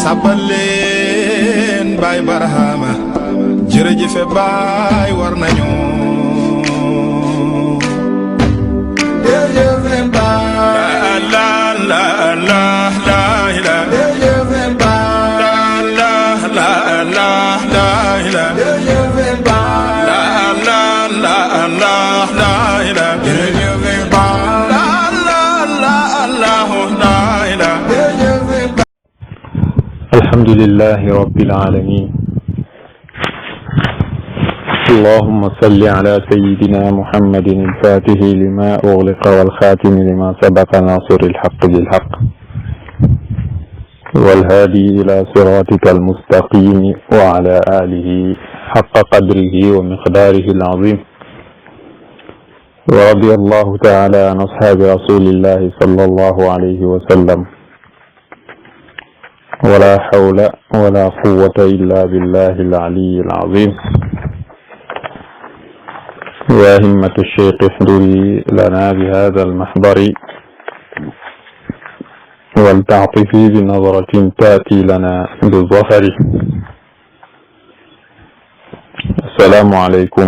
sàbbal leen baay barahama jërëjëfe baay war nañu jërëjëfe baay la la la la la jërëjëfe baay la la la la la jërëjëfe baay la la la la la la jërëjëfe baay la la la la la alhamdulillahi rabbil alamin اللهم صل على سيدنا محمد الفاتح لما أغلق والخاتم لما سبق ناصر الحق بالحق والهادي إلى صراطك المستقيم وعلى آله حق قدره ومقداره العظيم ورضي الله تعالى عن أصحاب رسول الله صلى الله عليه وسلم ولا حول ولا قوة إلا بالله العلي العظيم يا همة الشيخ احضري لنا بهذا المحضر ولتعطفي بنظرة تأتي لنا بالظفر. السلام عليكم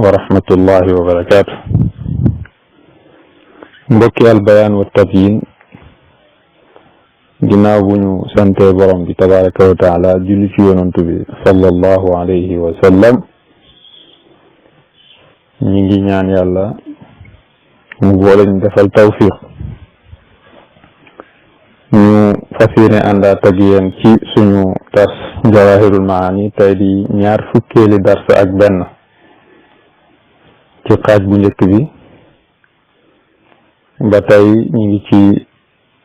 ورحمة الله وبركاته. mbokki albayaan wa tabyin ginnaaw bu ñu sante borom bi tabaraka wa taala julli ci yonantu bi sallallahu alayhi wa sallam ñi ngi ñaan yàlla mu boole ñu defal tawfiq ñu fas yéene àndaat ak yéen ci suñu dars jawahirul maani tey di ñaar fukkeeli dars ak benn ci xaaj bu njëkk bi ba tey ñu ngi ci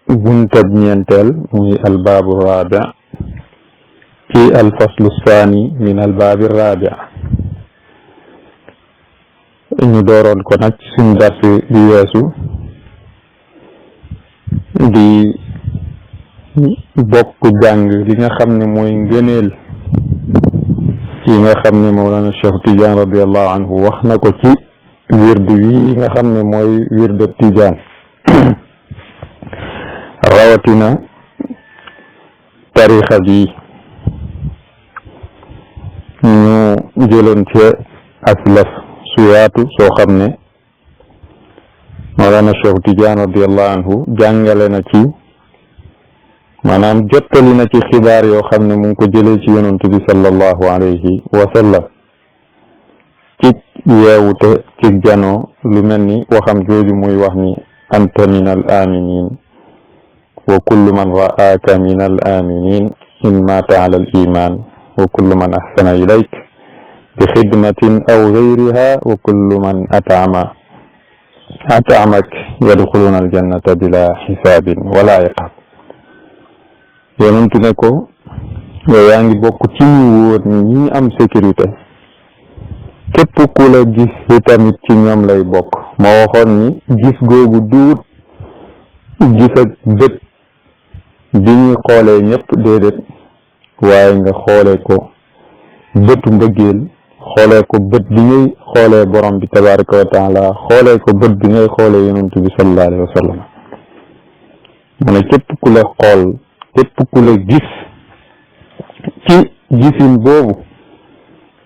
buntab ñeenteel muy albaabu rabi ci alfaslu saani min albaabi rabi ñu dooroon ko nag ci suñu dars bi weesu di bokk jàng li nga xam ne mooy ngëneel yi nga xam ne Mawlana Cheikh Tidiane radiallahu anhu wax na ko ci wirdu yi nga xam ne mooy wirdu Tidiane rawatina tarixa bi ñu jëloon ci aslaf su yaatu soo xam ne Mawlana Cheikh Tidiane radiallahu anhu jàngale na ci maanaam jottali na ci xibaar yoo xam ne mu ngi ko jëlee ci yonent bi sallallahu alayhi wa sallam ci yeewute ci janoo lu mel ni waxam jooju muy wax ni anta min al aminin wa kullu man ra'aka min al aminin in mata ala al iman wa kullu man ahsana ilayk bi xidmatin aw gayriha wa kullu man at'amak yadxuluna al jannata bila xisaabin wala iqaab yonentu ne ko yow yaa ngi bokk ci ñu wóor ñi am sécurité képp ku la gis itamit ci ñoom lay bokk ma waxoon ni gis googu duut gis ak bët bi ñuy xoolee ñëpp déedéet waaye nga xoolee ko bëtu mbëggeel xoolee ko bët bi ngay xoolee borom bi tabaraka wa taala xoolee ko bët bi ngay xoolee yonent bi sallallahu alayhi wa sallam mu ne képp ku la xool képp ku la gis ci gisin boobu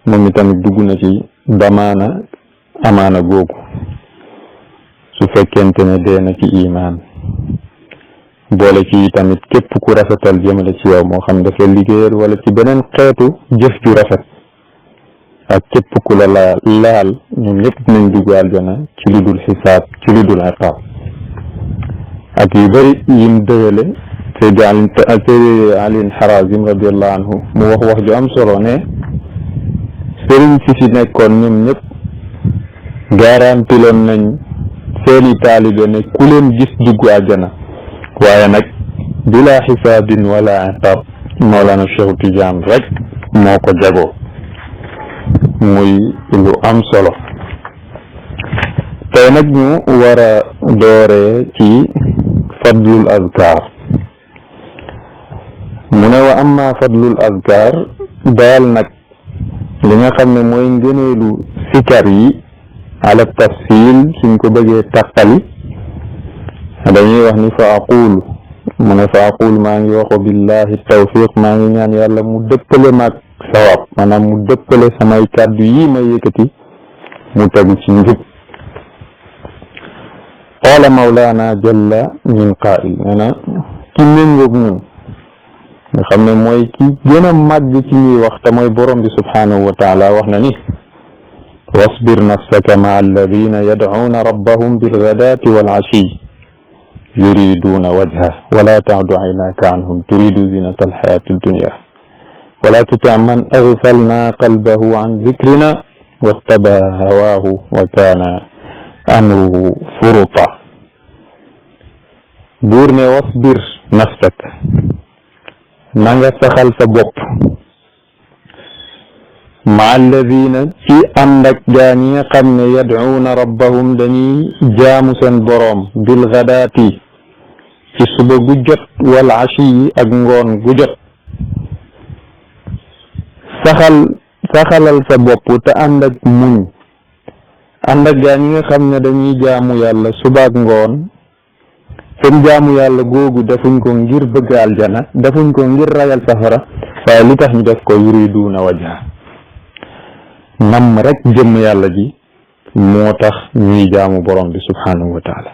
moom itamit dugg na ci damaana amaana googu su fekkente ne dee na ci imaan boole ci tamit képp ku rafetal jëmale ci yow moo xam dafa liggéeyal wala ci beneen xeetu jëf ju rafet ak képp ku la laal ñoom ñëpp nañ dugg aljana ci lu dul xisaab ci lu dul iqaab ak yu bëri yim dëgale Seydi Ali Harazim radiallahu anhu mu wax ju am solo ne sëriñ si fi nekkoon ñoom ñëpp garantiloon nañ seeni taalibe ne ku leen gis dugg aljana waaye nag bila xisaabin wala iqaab Mawlana Cheikh Tidiane rek moo ko jagoo muy lu am solo tey nag ñu war a dooree ci fadlul azkar mu ne wa amma fadlul azkar daal nag li nga xam ne mooy ngëneelu sikar yi ala tafsil suñ ko bëggee taqali dañuy wax ni fa aqulu mu ne fa aqul maa ngi waxo billahi tawfiq maa ngi ñaan yàlla mu dëppale maag sawab maanaam mu dëppale samay kàddu yi ma yëkkati mu tegu ci njub qaala mawlaana jalla min qaa'il nee na ki méngoog ñun nga xam ne mooy ki gën a màgg ci ñuy wax te mooy borom bi subhaanahu wa taala wax na ni wasbir nafsaka maa alladina yadcuuna rabbahum bilgadaati walcashi yuriduuna wajha wala tacdu caynaaka canhum turidu zinata alxayaati addunya wala tutic man agfalna qalbahu can dikrina wattabaa hawaahu wa kaana amruhu furuta buur ne wasbir nafsak na nga saxal sa bopp ma alladina ci ànd ak gaa ñi nga xam ne yadcuuna rabbahum dañuy jaamu seen boroom bilgadaati ci suba gu jot wal ashiyi ak ngoon gu jot saxalal sa bopp te ànd ak muñ ànd ak gaa ñi nga xam ne dañuy jaamu yàlla suba ak ngoon seen jaamu yàlla googu defuñ ko ngir bëgg aljana defuñ ko ngir ragal safara waaye li tax ñu def ko yuriduuna wajha nam rek jëmm yàlla ji moo tax ñuy jaamu borom bi subhaanahu wa taala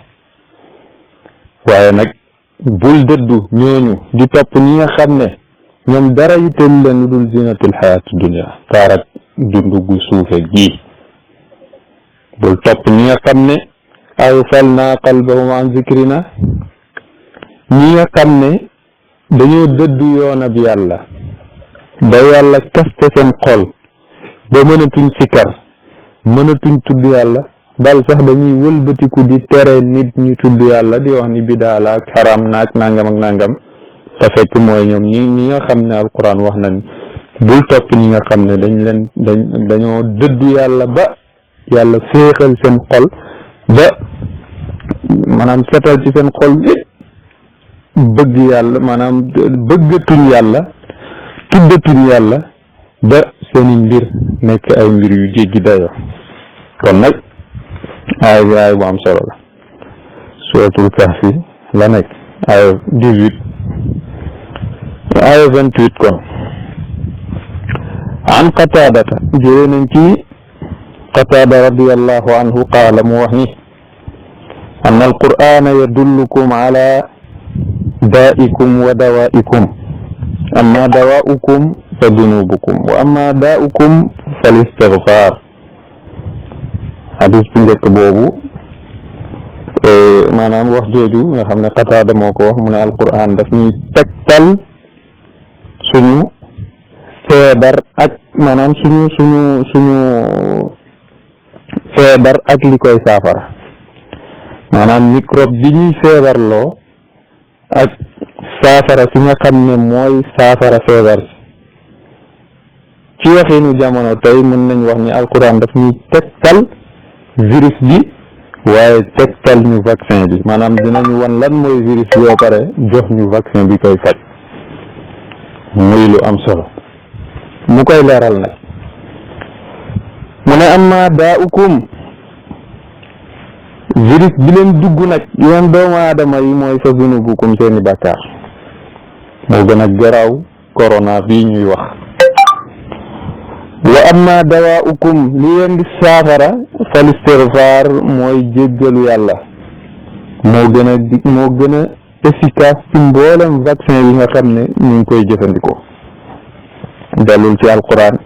waaye nag bul dëddu ñooñu di topp ñi nga xam ne ñoom dara yitteel leen lu dul zinatul xayaatu dunya taarak dundu gu suufe gii bul topp ñi nga xam ne agfalna qalbahum an zikrina ñi nga xam ne dañoo dëddu yoonab yàlla ba yàlla kaste seen xol ba mënatuñ sikkar mënatuñ tudd yàlla bal sax dañuy wëlbatiku di tere nit ñu tudd yàlla di wax ni bidaa la ak xaram naak nangam ak nangam te fekk mooy ñoom ñi nga xam ne alquran wax na ni bul topp ñi nga xam ne dañoo dëddu yàlla ba yàlla féexal seen xol ba maanaam setal ci seen xol bi bëgg yàlla maanaam bëggatuñ yàlla tuddatuñ yàlla ba seeni mbir nekk ay mbir yu jéggi dayo kon nag aaya bi aaya bu am solo la suuratul kahfi la nekk aaya 18 aaya 28 kon an qataadata jëlee nañ ci qataada radiyallahu anhu qaala mu wax ni anna alqur'ana yadullukum ala daa'ikum wa dawaa'ikum amma dawaa'ukum fa dunubukum wa amma daa'ukum fal istighfar hadis bu njëkk boobu maanaam wax jooju nga xam ne Qataada moo ko wax mu ne alquran daf ñuy tegtal suñu feebar ak maanaam suñu feebar ak li koy saafara maanaam microbe bi ñuy feebarloo ak saafara si nga xam ne mooy saafara feebar ci waxinu jamono tey mën nañ wax ni alquran daf ñuy tegtal virus bi waaye tegtal ñu vaccin bi maanaam dinañu wan lan mooy virus bi ba pare jox ñu vaccin bi koy faj muy lu am solo mu koy leeral nag mu ne amma daa'ukum virus bi leen dugg nag yéen doomu aadama yi mooy fa zunubukum seeni bàkkaar moo gën a garaaw corona bii ñuy wax wa amma dawaa'ukum li leen di saafara fal istighfar mooy jéggalu yàlla moo gën a efficace ci mboolem vaccin yi nga xam ne ñu ngi koy jëfandikoo dalul ci alquran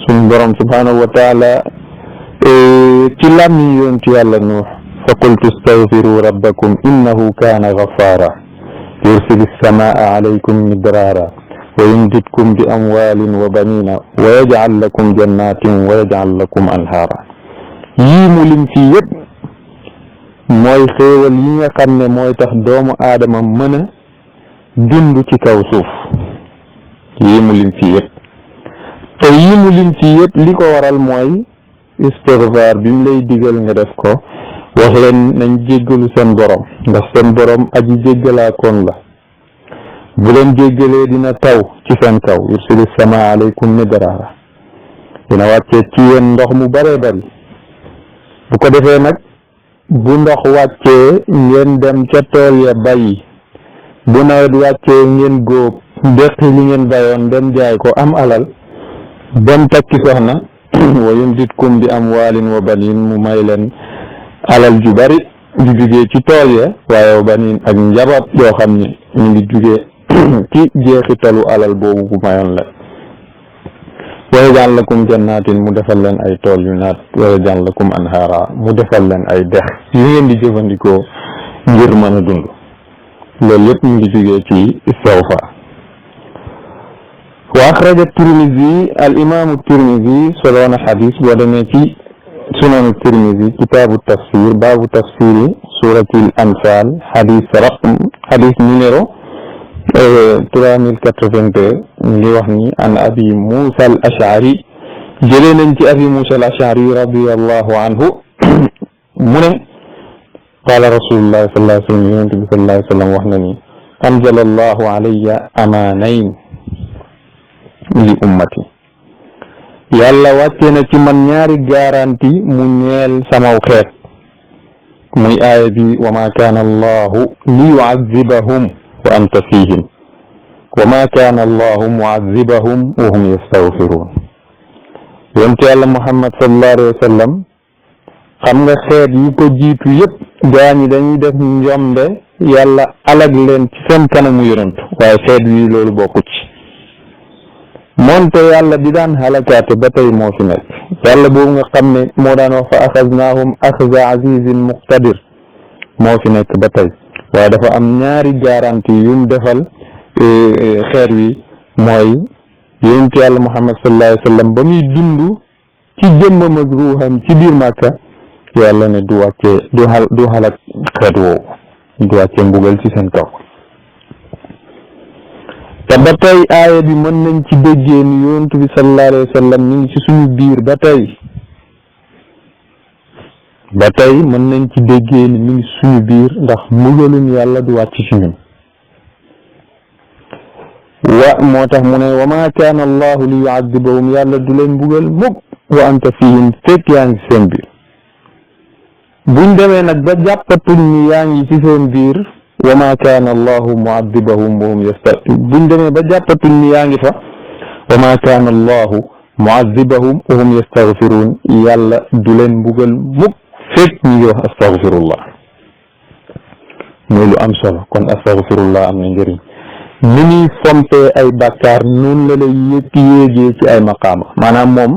suñu borom subhanahu wa taala ci làmmiñ yoon ci yàlla nuux fa qultu astaghfiru rabbakum innahu kaana ghaffara yursilu as-samaa alaykum midraara wa yumdidkum bi amwaalin wa baniina wa yaj'al lakum jannatin wa yaj'al lakum anhaara yii mu lim fii yëpp mooy xéewal yi nga xam ne mooy tax doomu aadama mën a dund ci kaw suuf yii mu lim fii yëpp te yii mu lim fii yëpp li ko waral mooy istighfar bi mu lay digal nga def ko wax leen nañ jéggalu seen borom ndax seen borom aji jéggalaa koon la bu leen jéggalee dina taw ci seen kaw yursilu samaa alaykum midraara dina wàccee ci yéen ndox mu bare bari bu ko defee nag bu ndox wàccee ngeen dem ca tool ya bàyyi bu nawet wàccee ngeen góob deqi li ngeen bayoon dem jaay ko am alal dem takki soxna wa yumditkum bi amwaalin wa baniin mu may leen alal ju bari ju jugee ci tool ya waaye wa baniin ak njaboot yoo xam ne ñu ngi jugee ci jeexitalu alal boobu bu mayoon la wa yaj'al lakum jannaatin mu defal leen ay tool yu naat wa yaj'al lakum anhaara mu defal leen ay dex yu ngeen di jëfandikoo ngir mën a dund loolu yëpp ñu ngi jugee ci istawfa wa axraja Tirmisi al imaamu Tirmisi soloona xadis boo demee ci sunanu Tirmisi kitaabu tafsir baabu tafsiri suratil anfal xadis numéro 3082 ngi wax ni an abi Musa al Ash'ari jëlee nañ ci abi Musa al Ash'ari radiyallahu anhu mu ne qaala rasulullah sallallahu alayhi wa sallam yonent bi sallallahu alayhi wa sallam wax na ni anzala allahu alayya amaanayn li ummati yàlla wàcce na ci man ñaari garanti mu ñeel samaw xeet muy aaya bi wa ma kaana allahu li yu'azzibahum wa anta fihim wa ma kaana allahu mu'azzibahum wa hum yastaghfiruun yonent yàlla Muhammad sallallahu alayhi wa sallam xam nga xeet yi ko jiitu yëpp gaa ñi dañuy def njombe yàlla alag leen ci seen kanamu yonent waaye xeet wi loolu bokku ci moonte yàlla di daan halakaate ba tey moo fi nekk yàlla boobu nga xam ne moo daan wax fa axaznaahum axza azizin muqtadir moo fi nekk ba tey waaye dafa am ñaari garanti yum defal xeet wi mooy yonent yàlla Muhammad sallallahu alayhi wa sallam ba muy dund ci jëmmam ak ruuxam ci biir Màkka yàlla ne du wàccee du halak xeet woowu du wàccee mbugal ci seen kaw te ba tey aaya bi mën nañ ci déggee ni yonent bi sallallahu alayhi wa sallam mi ngi ci suñu biir ba tey mën nañ ci déggee ni mi ngi suñu biir ndax mbugalum yàlla du wàcc ci ñun moo tax mu ne wa ma kaana allahu li yu'azzibahum yàlla du leen mbugal mukk wa anta fihim fekk yaa ngi seen biir buñ demee nag ba jàppatuñ ni yaa ngi ci seen biir wa ma kaana allahu mu'azzibahum wa hum buñ demee ba jàppatuñ ni yaa ngi fa wa ma kaana allahu mu'azzibahum wa hum yastaghfiruun yàlla du leen mbugal mukk fekk ñu ngi wax astaghfirullah muy lu am solo kon astaghfirullah am na njëriñ ni ñuy fompee ay bàkkaar noonu la lay yéegee ci ay maqaama maanaam moom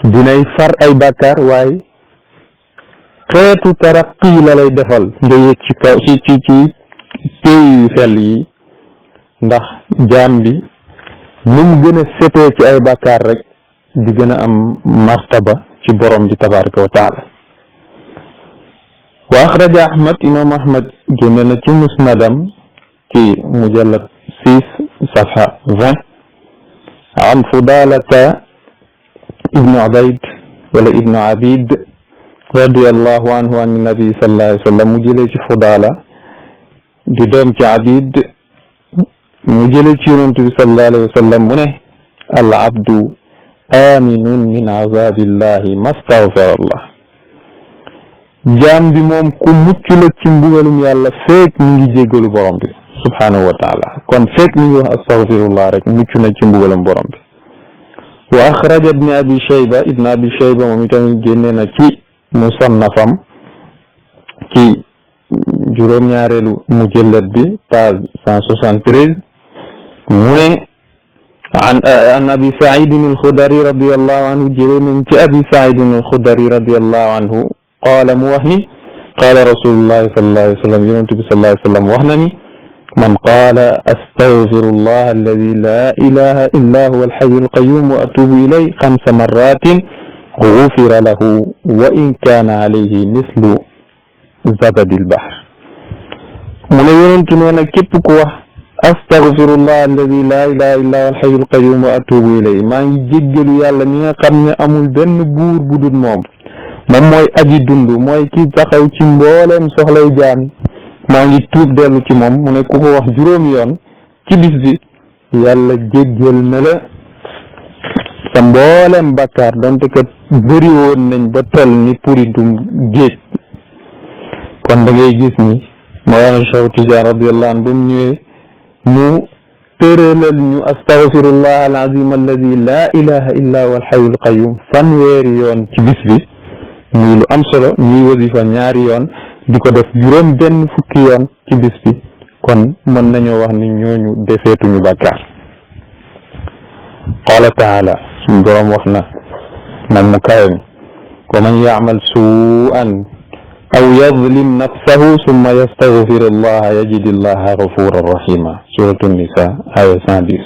dinay far ay bàkkaar waaye xeetu taraqi la lay defal nga yéeg ci kaw ci téy yu sell yi ndax jaam bi nu mu gën a setee ci ay bàkkaar rek di gën a am martaba ci borom bi tabaraka wa taala wa axraja Ahmad imam Ahmad génne na ci musnadam ci mujallad 6 safha 20 an Fudalata ibnu Ubayd wala ibnu Abid radiyallahu anhu an nabi sallallahu alayhi wa sallam mu jëlee ci Fudala di doom ci Abid mu jëlee ci yonent bi sallallahu alayhi wa sallam mu ne al abdu aminun min azabillahi mastaghfara Allah jaam bi moom ku mucc la ci mbugalum yàlla feek mi ngi jéggalu borom bi subhanahu wa taala kon feek mi ngi wax astaghfirullah rek mucc na ci mbugalum borom bi wa axraja ibn abi shayba moom itamit génne na ci musannafam ci juróom-ñaareelu mujallad bi page 173 mu ne an abi saidin al-xudari radiyallahu anhu jëlee nañ ci abi saidin al-xudari radiyallahu anhu qaala mu wax ni qaala rasulullahi sallallahu alayhi wa sallam yonent bi sallallahu alayhi wa sallam wax na ni man qaala astaghfirullah alladi la ilaha illa huwa alhayyu alqayyum wa atubu ilayhi 5 marratin gufira lahu wa in kaana alayhi mislu zabadil bahr mu ne yonent nee na képp ku wax astaghfirullah alladi la ilaha illa huwa alhayyu alqayyum wa atubu ilayhi maa ngi jéggalu yàlla mi nga xam ne amul benn buur bu dul moom mooy aji dund mooy ki taxaw ci mbooleem soxlay jaam maa ngi tuub dellu ci moom mu ne ku ko wax juróomi yoon ci bis bi yàlla jéggal na la sa mbooleem bàkkaar donte kat bëri woon nañ ba toll ni puri du géej kon da ngay gis ni Mawlana Cheikh Tidiane radiyallahu anhu ba mu ñëwee mu tëralal ñu astaghfirullah alazim alladi la ilaha illa huwa alhayyul qayyum fanweeri yoon ci bis bi muy lu am solo ñuy wasifa ñaari yoon di ko def juróom benn fukki yoon ci bis bi kon mën nañoo wax ni ñooñu defeetuñu bàkkaar. qaala taala suñu boroom wax na nag mu kawe mi wa man ya'mal su'an aw yazlim nafsahu summa yastaghfir allaha yajid allaha ghafuran rahima suratu nisa aya 110.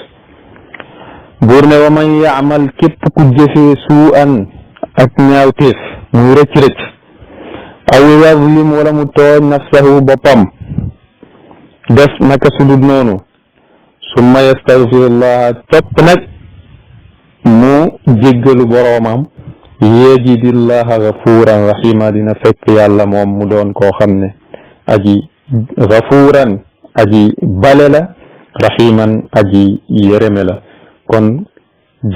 buur ne wa man ya'mal képp ku jëfee su'an ak ñaawteef muy rëcc aw yazlim wala mu tooñ nafsahu boppam def naka sudut noonu summa yastaghfir allaha topp nag mu jéggalu boroomam yajidillaha gafuran rahima dina fekk yàlla moom mu doon koo xam ne aji gafuran aji bale la rahiman aji yërëme la. kon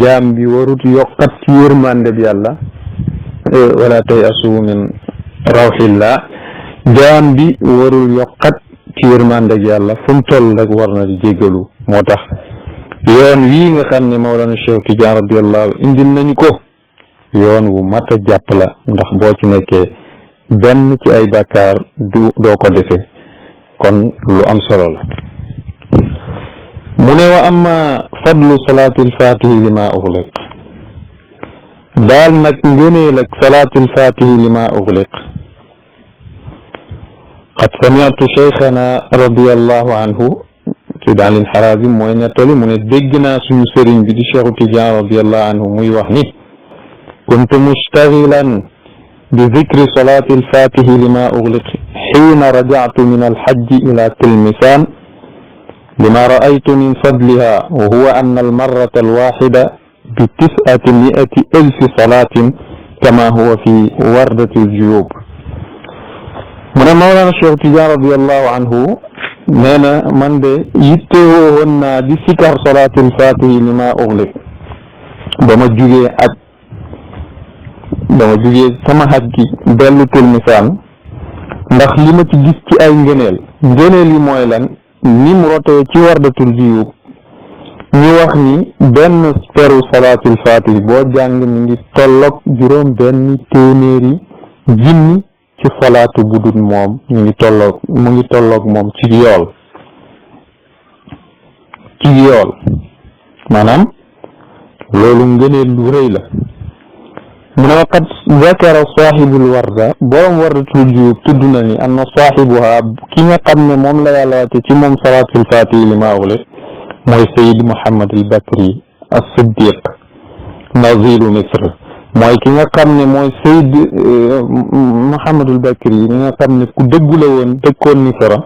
jaam bi warut yokkat ci yërmande bi yàlla wala tayasu min rawxillah jaam bi warul yokkat ci yërmande bi yàlla fu mu toll rek war na di jéggalu. moo tax yoon wii nga xam ne Mawlana Cheikh Tidiane radiyallahu indil nañu ko yoon wu mat a jàpp la ndax boo ci nekkee benn ci ay bàkkaar doo ko defee kon lu am solo la. mu ne wa amma fadlu salaatil fatihi lima ughliq daal nag ngëneel ak salaatil fatihi lima ughliq qad sami'tu cheikhana radiyallahu anhu Seydi Ali al-Harazim mooy nettali mu ne dégg naa suñu sëriñ bi di Cheikh Tidiane radiyallahu anhu muy wax ni kuntu mushtagilan bi dhikri salati al-fatihi lima ughliq hina raja'tu min al-hajj ila Tilmisan lima ra'aytu min fadliha wa huwa anna al-marrata al-wahida bi 900,000 salatin kama huwa fi wardati al-juyub. mu ne Mawlana Cheikh Tidiane radiyallahu anhu nee na man de yittewoo woon naa di sikar salaatul fatihi lima ughliq ba ma jugee sama xaj gi dellu Tilmisaan ndax li ma ci gis ci ay ngëneel yi mooy lan ni mu rotee ci wardatul juyub ñu wax ni benn peru salaatul fatihi boo jàng mi ngi tolloog juróom benn téeméeri junni ci salaatu bu dul moom mu ngi tolloog moom ci yool maanaam loolu ngëneel lu rëy la. mu ne waqad zakara saaxibul warda borom wardatul juyub tudd na ni anna saaxibuha ki nga xam ne moom la yàlla wàcce ci moom salaatul fatihi lima ughliq mooy Sayyid Muhammad al-Bakri as-Siddiq naziru Misr mooy ki nga xam ne mooy Sayyid Muhammadul Bakri mi nga xam ne ku dëggu la woon dëkkoon Misra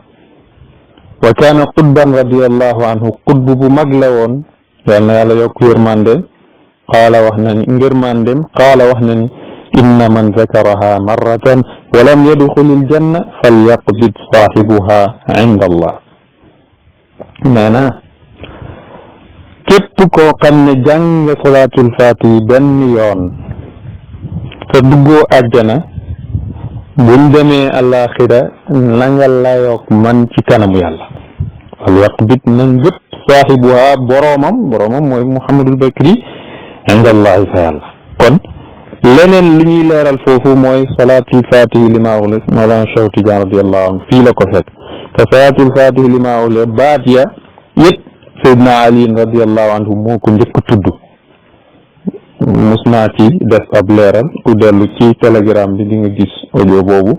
wa kaana qutban radiyallahu anhu qutb bu mag la woon yal na yàlla yokk yërmande qaala wax na ni ngërmandem qaala wax na ni inna man zakaraha marratan wa lam yadxulil janna falyaqbid saahibuha inda Allah. nee na képp koo xam ne jàng nga salaatul faatihi benn yoon te duggoo àjjana buñ demee alaxira na nga layoog man ci kanamu yàlla wal yaqbit na ngëpp saahibuha boroomam mooy Muhammadul Bakri inda allahi fa yàlla. kon leneen li ñuy leeral foofu mooy salaatul fatihi lima ughliq Mawlana Cheikh Tidiane radiyallahu anhu fii la ko fekk te salaatul fatihi lima ughliq baat ya yëpp Seydina Ali radiyallahu anhu moo ko njëkk tudd. mos naa ci def ab leeral ku dellu ci telegram bi di nga gis audio boobu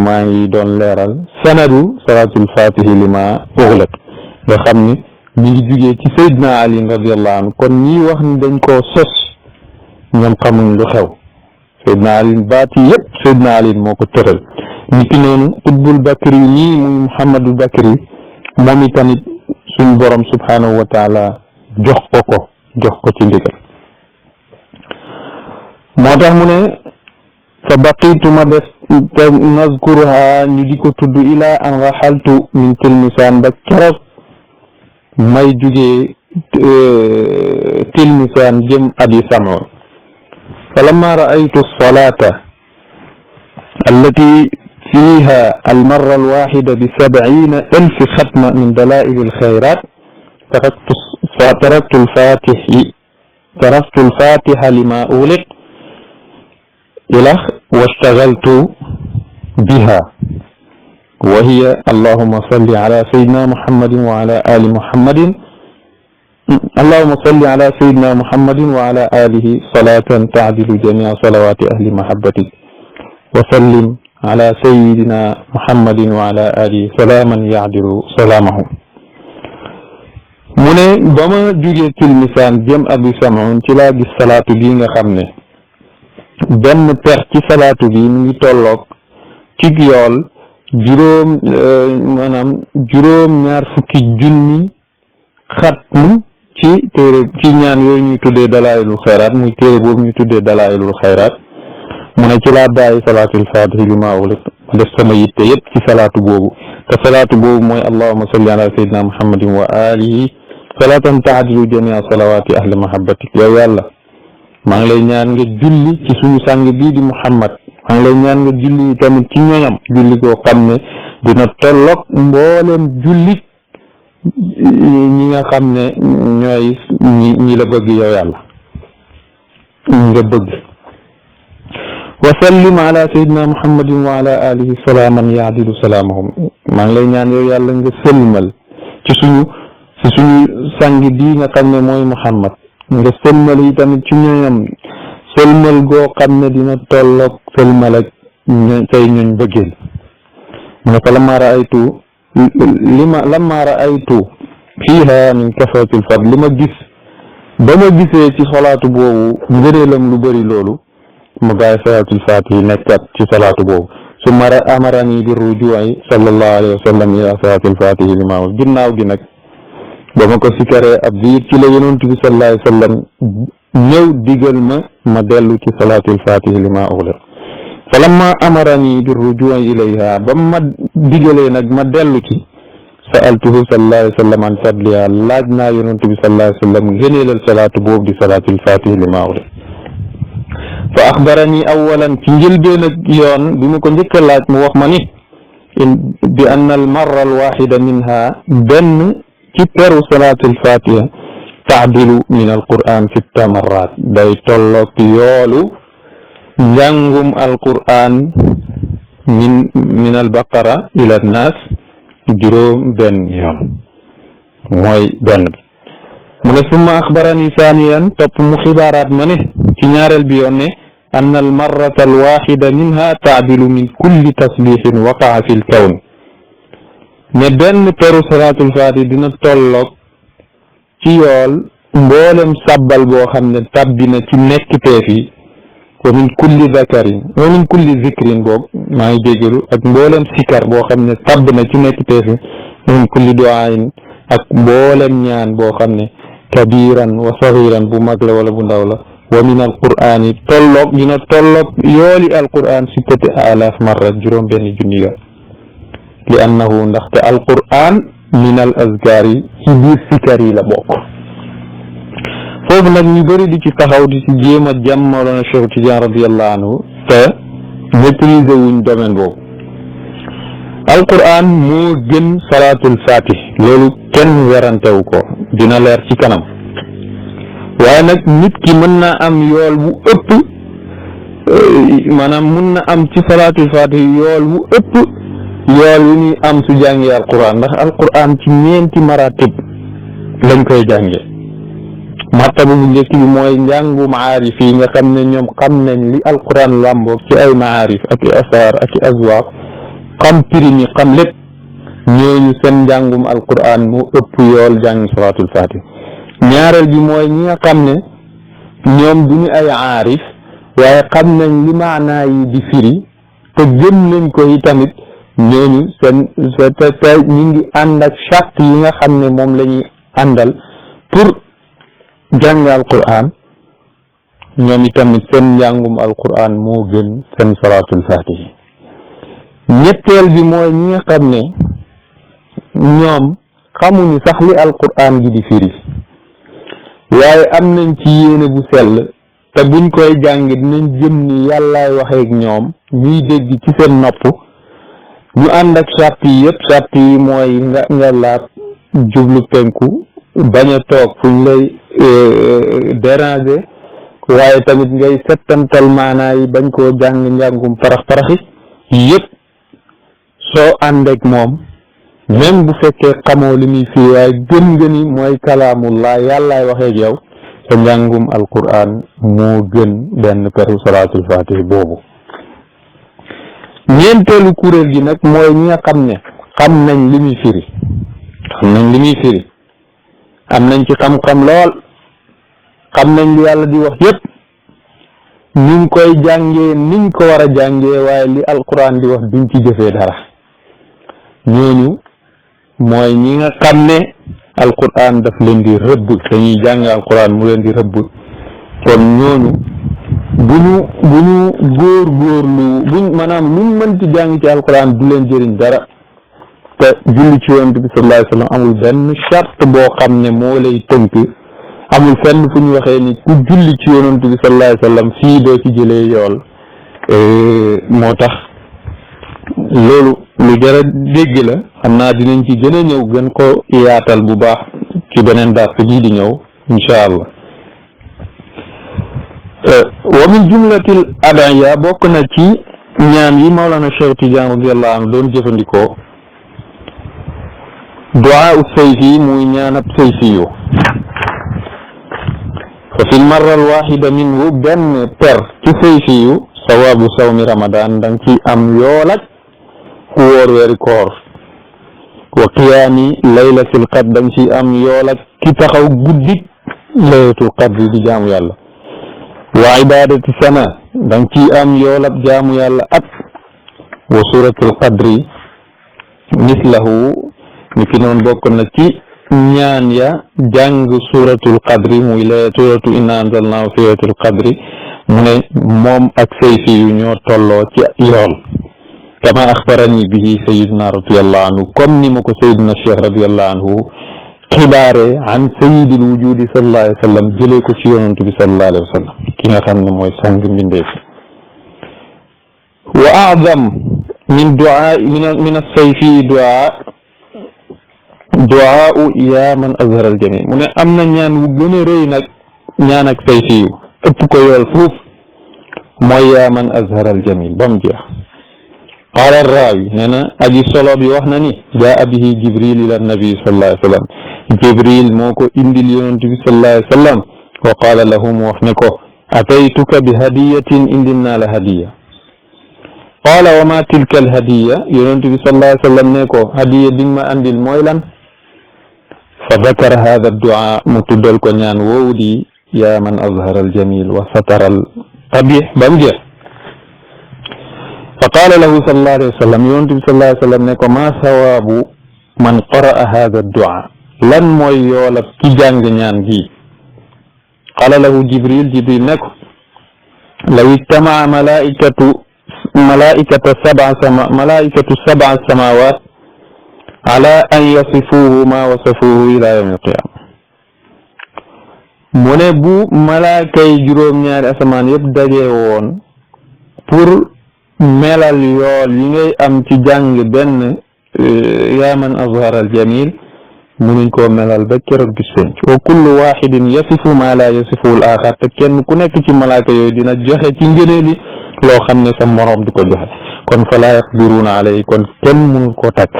maa ngi doon leeral sanadu salaatul fatihi lima ughliq nga xam ni mi ngi jugee ci Seydina Ali radiyallahu anhu kon ñii wax ni dañ koo sos ñoom xamuñ lu xew. Seydina Ali baat yi yëpp Seydina Ali moo ko tëral ni ki noonu Qutbul Bakri ñii muy Muhammadul Bakri moom itamit suñ borom subhanahu wa taala jox ko ci ndigal. moo tax mu ne fa baqitu ma def nazkuruha ñu di ko tudd ila an raxaltu min Tilmisaan ba keroog may jugee Tilmisaan jëm Abi Sam'un fa lamma ra'aytu salata allati فيها المرة الواحدة ب70,000 ختمة من دلائل الخيرات تركت الفاتحة لما أغلق واشتغلت بها، وهي اللهم صل على سيدنا محمد وعلى آل محمد، اللهم صل على سيدنا محمد وعلى آله صلاة تعدل جميع صلوات أهل محبتك، وسلم على سيدنا محمد وعلى آله سلاما يعدل سلامه. mu ne ba ma jógee Tilmisaan jëm Abu Sam'un ci laa gis salaatu bi nga xam ne benn per ci salaatu bi mu ngi tolloog ci yool juróom ñaar fukki junni xatmu ci téere ci ñaan yooyu ñuy tuddee dalaa'ilul xayraat, muy téere boobu ñuy tuddee dalaa'ilul xayraat. mu ne ci laa bàyyi salaatul faatihi li maa ughliq def sama yitte yëpp ci salaatu boobu, te salaatu boobu mooy allahumma salli ala sayyidina muhammadin wa alihi salaatan ta'dilu jamia salawaati ahli mahabbatik. yow yàlla maa ngi lay ñaan nga julli ci suñu sàng bii di muhammad, maa ngi lay ñaan nga julli tamit ci ñoñam, julli koo xam ne dina tolloog mbooleem julli ñi nga xam ne ñooy ñi la bëgg yow yàlla ñi nga bëgg. wa sallim ala sayyidina muhammadin wa ala alihi salaaman yaadilu salaamahum. maa ngi lay ñaan yow yàlla nga sëlmal ci suñu sang bii nga xam ne mooy muhammad, nga sëlmal yi tamit ci ñoñam sëlmal goo xam ne dina tolloog sëlmal ak say ñoñ bëggeel. mu ne fa lamma raaytu fiiha min kasratil fadl, li ma gis ba ma gisee ci salaatu boobu ngëneelam lu bëri loolu ma bàyyi salaatul faatihi nekkat ci salaatu boobu. summa amarani bi rujuu'i sallallahu alayhi wa sallam ila salaatil faatihi li ma ginnaaw gi nag ba ma ko sikaree ab diir ci la yonent bi sallallahu alayhi wa sallam ñëw digal ma dellu ci salaatul faatihi li ma ughliq. fa lamma amarani bi rujuu'i ilayha, ba ma digalee nag ma dellu ci, sa'altuhu sallallahu alayhi wa sallam an fadliha, laaj naa yonent bi sallallahu alayhi wa sallam ngëneelal salaatu boobu di salaatul faatihi li ma ughliq. fa axbarani awalan ci njëlbeen ak yoon bi mu ko njëkk a laaj mu wax ma ni bi anna al marra al waxida minha, benn ci peru salaatul fatiha taadilu min al quran 6 marrat, day tolloog yoolu njàngum al quran min al baqara ila naas juróom benn yoon mooy benn bi. mu ne summa axbarani saaniyan, topp mu xibaaraat ma ne ci ñaareel bi yoon ne anna al marrata al waxida minha taadilu min kulli tasbixin waqaa fi l kawn, ne benn peru salaatul faatiha dina tolloog ci yool mboolem sabbal boo xam ne tabbi na ci nekkteef yi, wa min kulli zikrin boobu maa ngi jégalu, ak mboolem sikar boo xam ne tabb na ci nekkteef yi, wa min kulli du'aayin, ak mboolem ñaan boo xam ne kabiran wa sagiran bu mag la wala bu ndaw la, wa min alqur'ani dina tolloog yooli alqur'an 6,000 marra juróom benn junni yoon. li annahu ndaxte alqur'an min al azkar yi ci biir sikar yi la bokk. foofu nag ñu bëri di ci taxaw di ci jéem a jàmm Mawlana Cheikh Tidiane radiyallahu anhu te maîtriser wuñ domaine boobu. alqur'an moo gën salaatul fatih, loolu kenn werantewu ko, dina leer ci kanam. waaye nag nit ki mën na am yool bu ëpp, maanaam mën na am ci salaatul fatih yool bu ëpp yool wi ñuy am su jàngee alqur'an, ndax alqur'an ci ñeenti maratib lañ koy jànge. martaba bu njëkk bi mooy njàngu maarif yi nga xam ne ñoom xam nañ li alqur'an làmboog ci ay maarif ak i asaar ak i azwaaq, xam pirim yi xam lépp, ñooñu seen njàngum alqur'an moo ëpp yool jàng salaatul fatih. ñaareel bi mooy ñi nga xam ne ñoom duñu ay aarif waaye xam nañ li maanaa yi di firi te gëm nañ ko yi tamit, ñooñu te ñu ngi ànd ak charte yi nga xam ne moom la ñuy àndal pour jàng alqur'an, ñoom itamit seen njàngum alqur'an moo gën seen salaatul fatih. ñetteel bi mooy ñi nga xam ne ñoom xamuñu sax li alqur'an gi di firi waaye am nañ ci yéene bu sell, te buñ koy jàng dinañ jëm ni yàllaay waxeek ñoom, ñuy dégg ci seen nopp ñu ànd ak sart yi yëpp. sart yi mooy nga laab, jublu penku, bañ a toog fuñ lay déranger, waaye tamit ngay settantal maanaa yi, bañ koo jàng njàngum parax-paraxi yëpp. soo ànd ak moom même bu fekkee xamoo li muy firi, waaye gën nga ni mooy kalaamullah, yàllaay waxee ak yow, sa njàngum alquran moo gën benn peru salaatul fatih boobu. ñeenteelu kuréel gi nag mooy ñi nga xam ne xam nañ li muy firi, am nañ ci xam-xam lool, xam nañ li yàlla di wax yépp, ñu ngi koy jàngee niñ ko war a jàngee, waaye li alquran di wax duñ ci jëfee dara. ñooñu mooy ñi nga xam ne alquran daf leen di rëbb, dañuy jàng alquran mu leen di rëbb. kon ñooñu bu ñu góorgóorlu maanaam luñ mënti jàng ci alquran du leen jëriñ dara. te julli ci yonent bi sallallahu alayhi wa sallam amul benn charte boo xam ne moo lay tënk, amul fenn fu ñu waxee ni ku julli ci yonent bi sallallahu alayhi wa sallam fii doo ci jëlee yool. moo tax loolu lu jar a dégg la. xam naa dinañ ci gën a ñëw gën ko yaatal bu baax ci beneen dars bii di ñëw insha allah. wa min jumlatil ad'iya bokk na ci ñaan yi Mawlana Cheikh Tidiane radiyallahu anhu doon jëfandikoo du'a sayfi, muy ñaanab sayfiyu. fa fi marra alwaxida minhu, benn per ci sayfiyu sawabu sawmi ramadan, danga ci am yoolak ku wóor weeri koor. wa qiyaami laylatil qadr, danga ci am yoolak ki taxaw guddik laylatul qadr di jaamu yàlla. wa ibadati sana, danga ci am yoolab jaamu yàlla at. wa suratul qadri mislahu, ni ki noonu bokk na ci ñaan ya jàng suratul qadri, muy suratu inna anzalnahu fi laylatul qadri. mu ne moom ak sayfi yu ñoo tolloo ci yool. kama axbarani bihi sayiduna radiyallahu anhu, comme ni ma ko sayiduna cheikh radiyallahu anhu xibaare an sayidil wujudi sallallahu alayhi wa sallam, jëlee ko ci yonent bi sallallahu alayhi wa sallam, ki nga xam ne mooy sang mbindeef. wa a'zam min du'a min as-sayfi du'a ya man azhara al-jami'. mu ne am na ñaan wu gën a rëy nag ñaan ak sayfi yu ëpp ko yool fuuf, mooy ya man azhara al-jamil ba mu jeex. qaala raawi, nee na aji solo bi wax na ni jaa bihi jibril ila nabi sallallahu alayhi wa sallam, jibril moo ko indil yonent bi sallallahu alayhi wa sallam. wa qaala lahu, mu wax ne ko ataytuka bi hadiyatin, indil naa la hadiya. qaala wa ma tilka al hadiya, yonent bi sallallahu alayhi wa sallam ne ko hadiya bi ma andil mooy lan. fa dakara hada du'a, mu tuddal ko ñaan woowu di ya man azhara al jamil wa satara al qabih ba mu jeex. fa qaala lahu sallallahu alayhi wa sallam, yonent bi sallallahu alayhi wa sallam ne ko ma sawaabu man qara'a hada du'a, lan mooy yoolab ki jàng ñaan gi. qaala lahu jibril ne ko law ijtama'a malaikatu sab'a samawat ala an yasifuhu ma wasafuhu ila yawm alqiyama. mu ne bu malaakay juróom-ñaari asamaan yëpp dajee woon pour melal yool yi ngay am ci jàng benn yaa man azhara al jamil, munuñ koo melal ba keroog bis penc. wa kullu waxidin yasifu ma la yasifu al axar, te kenn ku nekk ci malaaka yooyu dina joxe ci ngëneeli loo xam ne sa moroom du ko joxe. kon fala yaqdiruna alayhi, kon kenn mënul koo takk.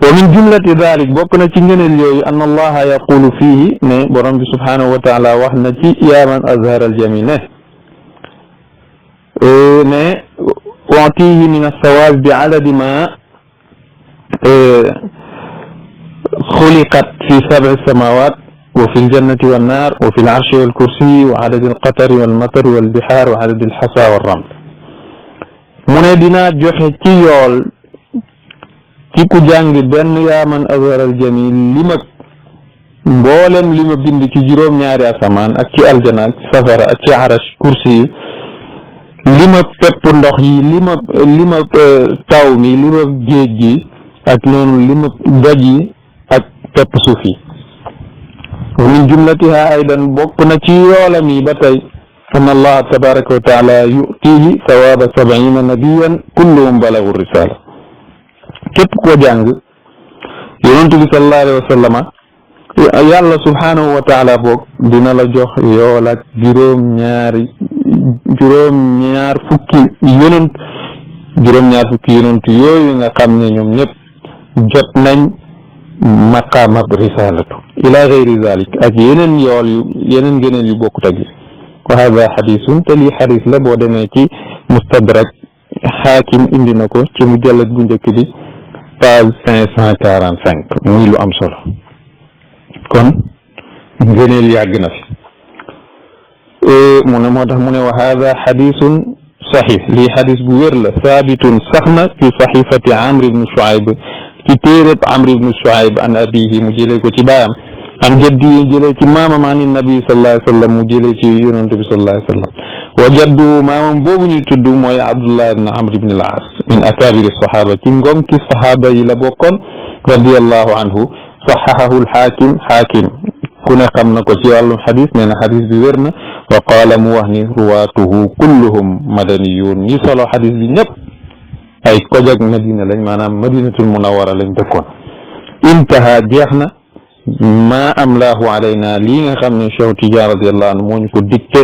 wa min jumlati dalik, bokk na ci ngëneel yooyu anna allaha yaqulu fihi, ne borom bi subhanahu wa taala wax na ci yaa man azhara al jamil ne u'tihi min as-sawab bi adadi ma xuliqat fi sab'i samawat wa fi al-jannati wan-nar wa fi al-arshi wal-kursi wa adadi al-qatari wal-matari wal-bihar wa adadi al-hasa war-raml. mu ne dinaa joxe ci yool ci ku jàng benn yaa man azhara al jamil li ma mboolem li ma bind ci juróom-ñaari asamaan ak ci aljana ak ci safara ak ci arash kursi yi, li ma pepp ndox yi, li ma taw mi, li ma géej gi, ak noonu li ma doj yi ak pepp suuf yi. wa min jumlatiha aydan, bokk na ci yoolam yi ba tey an allah tabaraka wa taala yutihi sawaba 70 nabiyan kulluhum balagu risala képp koo jàng yonent bi sallallahu alayhi wa sallama yàlla subhanahu wa taala boog dina la jox yool ak juróom-ñaar fukki yonent yooyu nga xam ne ñoom ñëpp jot nañ maqaamab risalatu ila gayri zalik ak yeneen yool yeneen gëneel yu bokkut ak yi wa hada xadisun te lii xadis la boo demee ci mustadrak xaakim indi na ko ci mujallad bu njëkk bi page 545 muy lu am solo kon ngëneel yàgg na fi mu ne moo tax mu ne wa hada xadisun saxiix lii xadis bu wér la saabitun sax na fi saxifati amr ibnu shuayb ci téereb amr ibnu shuayb an abihi mu jëlee ko ci baayam an jaddi jëlee ci maamam an nabi sallallahu alayhi wa sallam mu jëlee ci yonente bi sallallahu alayhi wa sallam wa jaddu maamam boobu ñu tudd mooy abdullah ibn amr ibn al as min akabiri sahaba ci ngom ci sahaba yi la bokkoon radiallahu anhu saxahahu alxaakim xaakim ku ne xam na ko ci wàllum xadis nee na xadis bi wér na wa qaala mu wax ni ruwaatuhu kulluhum madaniyun ñi solo xadis bi ñëpp ay kojag madina lañ maanaam madinatul munawara lañ dëkkoon intaha jeex na ma amlaahu alayna lii nga xam ne Cheikh Tidiane radiallahu anhu moo ñu ko dicté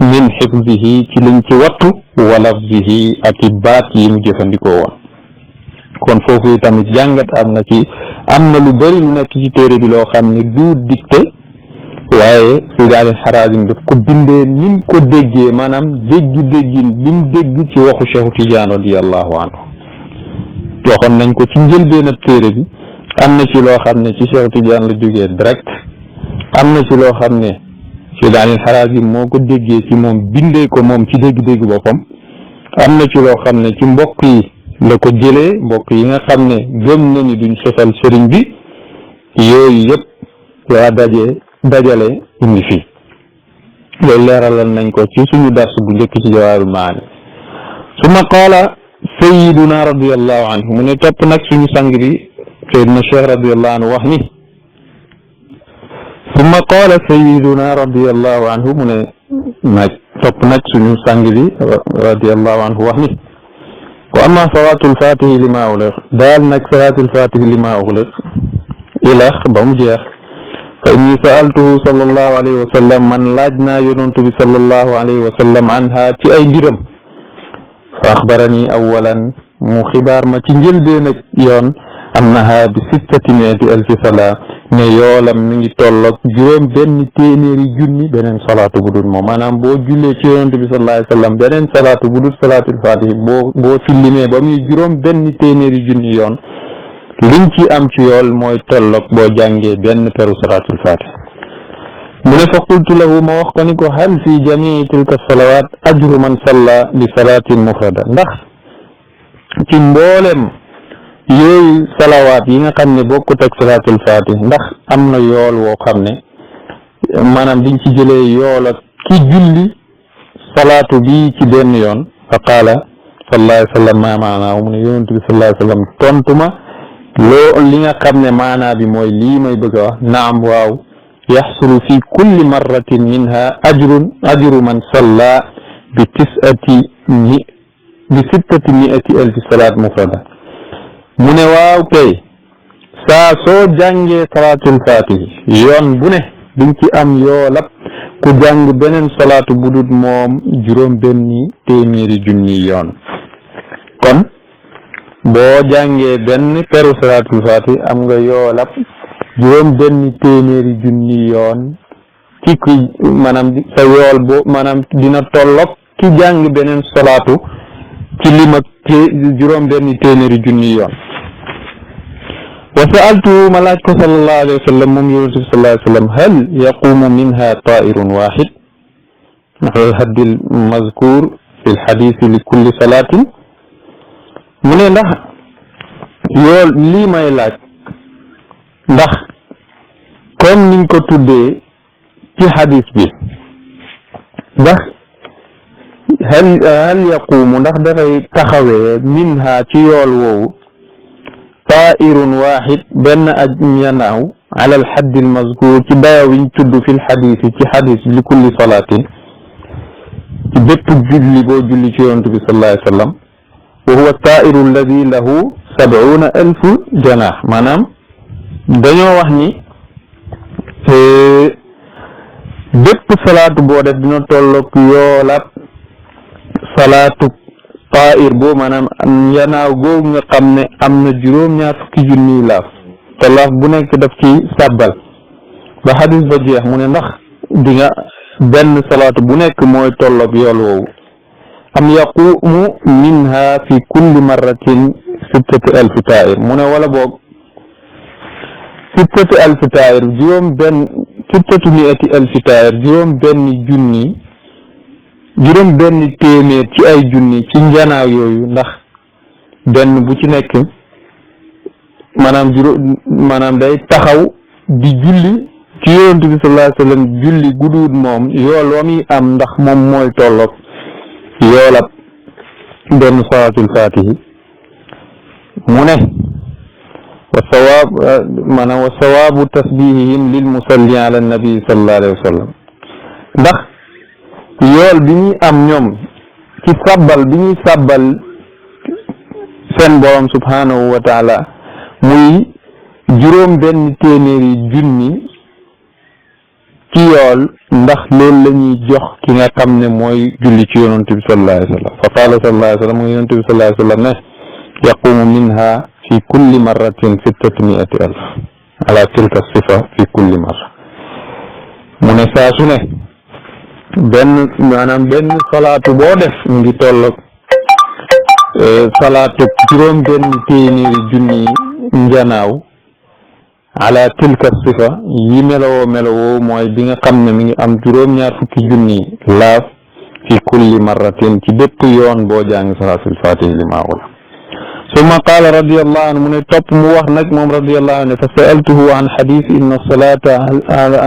min xifzihi ci liñ ci wattu wa lafzihi ak i baat yi mu jëfandikoo woon kon foofu tamit jàngat am na lu bëri lu nekk ci téere bi loo xam ne du dicté waaye Seydi Ali Harazim daf ko bindee ni mu ko déggee maanaam déggin bi mu dégg ci waxu Cheikh Tidiane radiallahu anhu waxoon nañ ko ci njëlbeen ab téere bi am na ci loo xam ne ci Cheikh Tidiane la jógee direct am na ci loo xam ne Seydi Ali Harazim moo ko déggee ci moom bindee ko moom ci dégg-dégg boppam am na ci loo xam ne ci mbokk yi la ko jëlee mbokk yi nga xam ne gëm na ni duñ sosal sëriñ bi yooyu yëpp waa dajale indi fii loolu leeralal nañ ko ci suñu dars bu njëkk ci Jawaahirul Maani summa qaala sayyiduna radiyallahu anhu mu ne topp nag suñu sang bi sayyiduna Cheikh radiyallahu anhu wax ni summa qaala sayyiduna radiyallahu anhu mu ne nag topp nag suñu sang bi radiyallahu anhu wax ni wa amma salaatul fatihi lima ughliq daal nag salaatul fatihi lima ughliq ilax ba mu jeex fa inni sa'altuhu sallallahu alayhi wa sallam man laaj naa yonantu bi sallallahu alayhi wa sallam anha ci ay mbiram fa axbarani awalan mu xibaar ma ci njëlbeen ak yoon annaha bi 600,000 salaa ne yoolam mi ngi tolloog $700,000 beneen salaatu bu dul moom maanaam boo jullee ci yonent bi sallallahu alayhi wa sallam beneen salaatu bu dul salaatul faatihi boo ci limee ba muy $700,000 yoon liñ ci am ci yool mooy tolloog boo jàngee benn peru salaatul faatihi mu ne fa qultu lahu ma wax ko ni ko hal fi jamii tilka salawaat ajru man salla li salaatin mufrada ndax ci mboolem yooyu salawaat yi nga xam ne bokkut ak salaatul faatihi ndax am na yool woo xam ne maanaam diñ ci jëlee yool ak ki julli salaatu bi ci benn yoon fa qaala sallallahu alayhi wa sallam ma maanaa mu ne yonent bi sallallahu alayhi wa sallam tontuma loo li nga xam ne maanaa bi mooy lii may bëgg a wax naam waaw yaxsulu fi kulli marratin minha ajru man salla bi 600,000 salaat mufrada mu ne waaw kay saa soo jàngee salaatul faatihi yoon bu ne diñ ci am yoolab ku jàng beneen salaatu bu dul moom $700,000 yoon kon boo jàngee benn peru salaatul faatihi am nga yoolab $700,000 yoon ci ki maanaam sa yool boo maanaam dina tolloog ki jàng beneen salaatu ci lim ak $700,000 yoon wa sa'altu ma laaj ko sallallahu alayhi wa sallam moom yonent bi sallallahu alayhi wa sallam hal yaqumu minha ta'irun wahid nahwa al-hadd al-mazkur fi al-hadith li kulli salatin mu ne ndax yool lii may laaj ndax comme niñ ko tuddee ci hadith bi ndax hal yaqumu ndax dafay taxawee minha ci yool woowu taa'irun waahid benn aj ñanaaw ala al hadd al mazkur ci dayo wiñ tudd fi al hadith ci hadith li kulli salatin ci bépp julli boo julli ci yonent bi sallallahu alayhi wa sallam wa huwa tairu alladi lahu 70,000 janaax maanaam dañoo wax ni bépp salaatu boo def dina tolloog yoolaat salaatu tair boo maanaam njanaaw googu nga xam ne am na juróom-ñaar fukki junniy laaf te laaf bu nekk daf ci sàbbal ba xadis ba jeex mu ne ndax di nga benn salaatu bu nekk mooy tolloog yool woowu am yaqumu minha fi kulli marratin 60,000 tair mu ne wala boog 60,000 tair juróom benn 600,000 tair juróom benn téeméer ci ay junni ci njanaaw yooyu ndax benn bu ci nekk maanaam day taxaw di julli ci yonent bi sallallahu alayhi wa sallam julli guduud moom yool wa muy am ndax moom mooy tolloog yoolab benn salaatul faatihi mu ne wa sawaabu tasbihihim lil musalli ala nabi sallallahu alayhi wa sallam ndax yool bi ñuy am ñoom ci sabbal bi ñuy sabbal seen borom subhanahu wa taala muy juróom benn téeméeri junni ci yool ndax loolu la ñuy jox ki nga xam ne mooy julli ci yonent bi sallallahu alayhi wa sallam fa qaala sallallahu alayhi wa sallam mooy yonent bi sallallahu alayhi wa sallam ne yaqumu minha fi kulli marratin 600,000 ala tilka sifa fi kulli marra mu ne saa su ne benn salaatu boo def mu ngi tolloog salaatu juróom benn téeméeri junni njanaaw ala tilka sifa yi melowoo mooy bi nga xam ne mi ngi am juróom-ñaar fukki junni laaf fi kulli marratin ci bépp yoon boo jàng salaatul faatihi li maaxul summa qaala radiyallahu anhu mu ne topp mu wax nag moom radiyallahu anhu fa sa'altuhu an xadis inna salata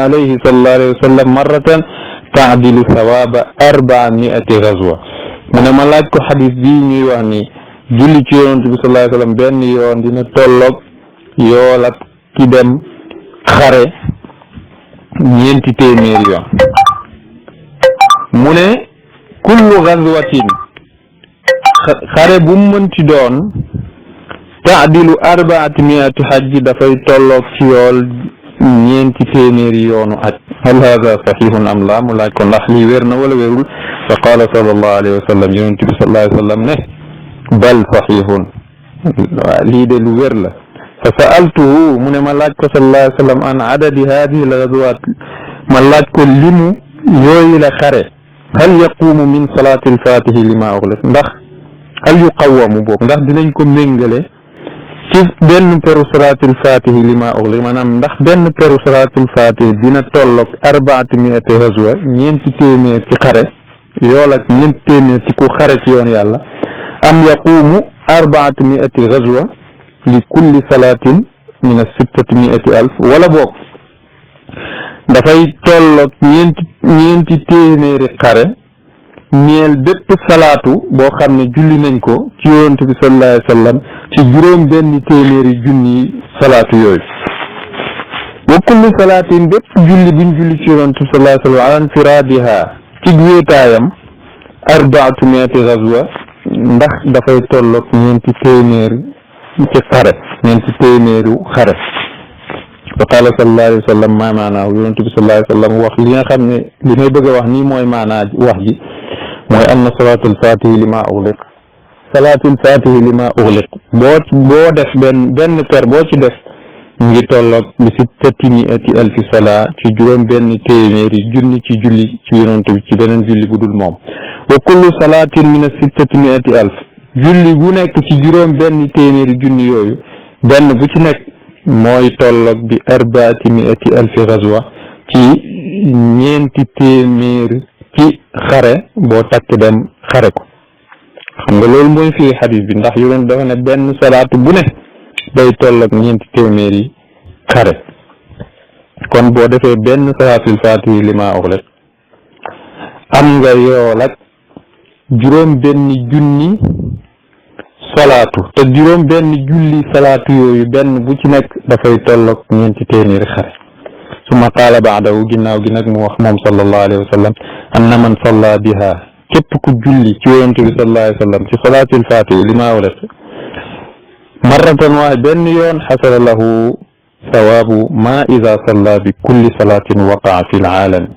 alayhi sallallahu alayhi wa sallam marratan taadilu sawaaba 400 gazwa mu ne ma laaj ko xadis bii ñuy wax ni julli ci yonent bi sallallahu alayhi wa sallam benn yoon dina tolloog yoolab ki dem xare 4 téeméeri yoon mu ne kullu gazwatin xare bu mu mënti doon taadilu 400 hajji dafay tolloog ci yool 4 téeméeri yoonu aj hal hada sahihun am la mu laaj ko ndax lii wér na wala wérul fa qaala sallallahu alayhi wa sallam yonent bi sallallahu alayhi wa sallam ne bal sahihun lii de lu wér la fa sa'altuhu mu ne ma laaj ko sallallahu alayhi wa sallam an adadi hadihi al ghazwat ma laaj ko limu yooyu la xare hal yaqumu min salati al fatihi lima ughliq ndax hal yuqawwamu boobu ndax dinañ ko méngale ci benn peru salaatul faatihi li ma ughliq maanaam ndax benn peru salaatul faatihi dina tolloog 400 ghazwa 4 téeméer ci xare yool ak 4 téeméer ci ku xare ci yoon yàlla am yaqumu 400 ghazwa li kulli salaatin min as-600,000 wala boog dafay tolloog 4 téeméeri xare ñeel bépp salaatu boo xam ne julli nañ ko ci yonent bi sallallahu alayhi wa sallam ci juróom benn téeméeri junni salaatu yooyu wa kullu salaatin bépp julli biñ julli ci yonent bi sallallahu alayhi wa sallam ala infiraadiha ci wéetaayam 400 ghazwa ndax dafay tolloog 4 téeméer ci xare 4 téeméeru xare fa qaala sallallahu alayhi wa sallam maa maanaahu yonent bi sallallahu alayhi wa sallam wax li nga xam ne li may bëgg a wax nii mooy maanaa wax ji mooy anna salaatul faatihi li ma ughliq salaatul faatihi li ma ughliq boo def benn per boo ci def mu ngi tolloog bi 600,000 salaa ci juróom benn téeméeri junni ci julli ci yonent bi ci beneen julli bu dul moom wa kullu salaatin min 600,000 julli bu nekk ci juróom benn téeméeri junni yooyu benn bu ci nekk mooy tolloog bi 400,000 ghazwa ci 4 téeméer ci xare boo takk dem xare ko xam nga loolu mooy firi xadis bi ndax yonent dafa ne benn salaatu bu ne day toll ak 4 téeméeri xare kon boo defee benn salaatul faatihi li ma ughliq am nga yool ak juróom benn junni salaatu te juróom benn julli salaatu yooyu benn bu ci nekk dafay toll ak 4 téeméeri xare summa qaala ba'dahu ginnaaw gi nag mu wax moom sallallahu alayhi wa sallam anna man salla biha képp ku julli ci yonent bi sallallahu alayhi wa sallam ci salaatul fatihi li maa walat marratan waaye benn yoon xasala lahu sawaabu ma ida salla bi kulli salaatin waqaa fi laalami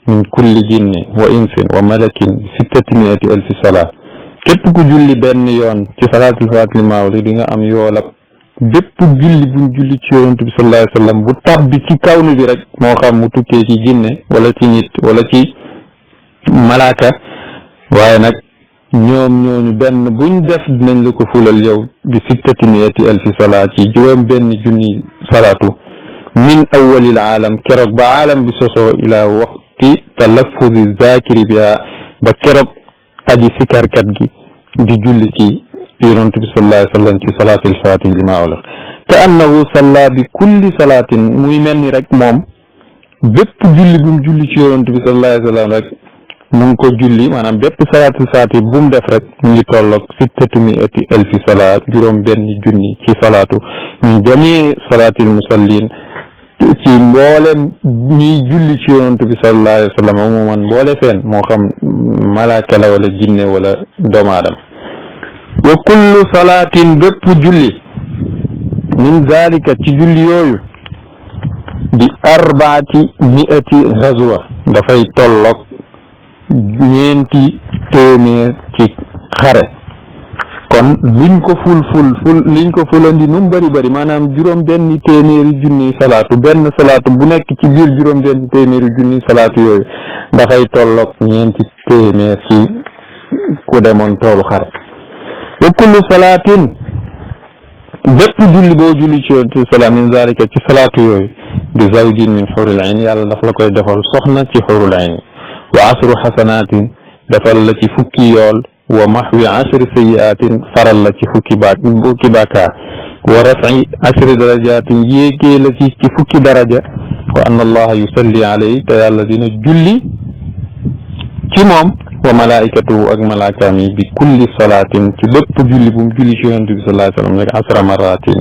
min kulli jinni wa insin wa malakin 600,000 salaat képp ku julli benn yoon ci salaatul fatihi li maa walat di nga am yoolab bépp julli buñ julli ci yonent bi sallallahu alayhi wa sallam bu tabbi ci kawnu bi rek moo xam mu tukkee ci jinne wala ci nit wala ci malaaka waaye nag ñoom ñooñu benn buñ def dinañ la ko fulal yow bi 600,000 salaat ci juróom benn junni salaatu min awwalil aalam keroog ba aalam bi sosoo ila waqti talaffuzi zakiri biha ba keroog aji sikarkat gi di julli ci yonent bi sallallahu alayhi wa sallam ci salaatul faatihi li maa ughliqa te annahu salla bi kulli salaatin muy mel ni rek moom bépp julli bu mu julli ci yonent bi sallallahu alayhi wa sallam rek mu ngi ko julli maanaam bépp salaatul faatihi bu mu def rek mu ngi tolloog 600,000 salaat juróom benn junni ci salaatu min jamii salaatil musallin ci mboolem ñuy julli ci yonent bi sallallahu alayhi wa sallam mu man mboole feen moo xam malaaka la wala jinne wala doomu aadama wa kullu salaatin bépp julli min zalika ci julli yooyu di 400 ghazwa dafay tolloog 400 ci xare kon liñ ko liñ ko fulandi nu mu bëri maanaam juróom benn téeméeri junni salaatu benn salaatu bu nekk ci biir juróom benn téeméeri junni salaatu yooyu dafay tolloog 400 ci ku demoon toolu xare wa kullu salaatin bépp julli boo julli ci yonent bi salaam min zalika ci salaatu yooyu bi zawjin min xurul ayn yàlla daf la koy defal soxna ci xurul ayn wa asru xasanaatin defal la ci fukki yool wa mahwi ashri sayyi'aatin faral la ci fukki bàkkaar wa raf'i ashri darajaatin yéegee la ci fukki daraja wa anna allaha yusalli alayhi te yàlla dina julli ci moom wa malaikatuhu ak malaakaam yi bi kulli salaatin ci bépp julli bu mu julli ci yonent bi sallallahu alayhi wa sallam rek 10 marratin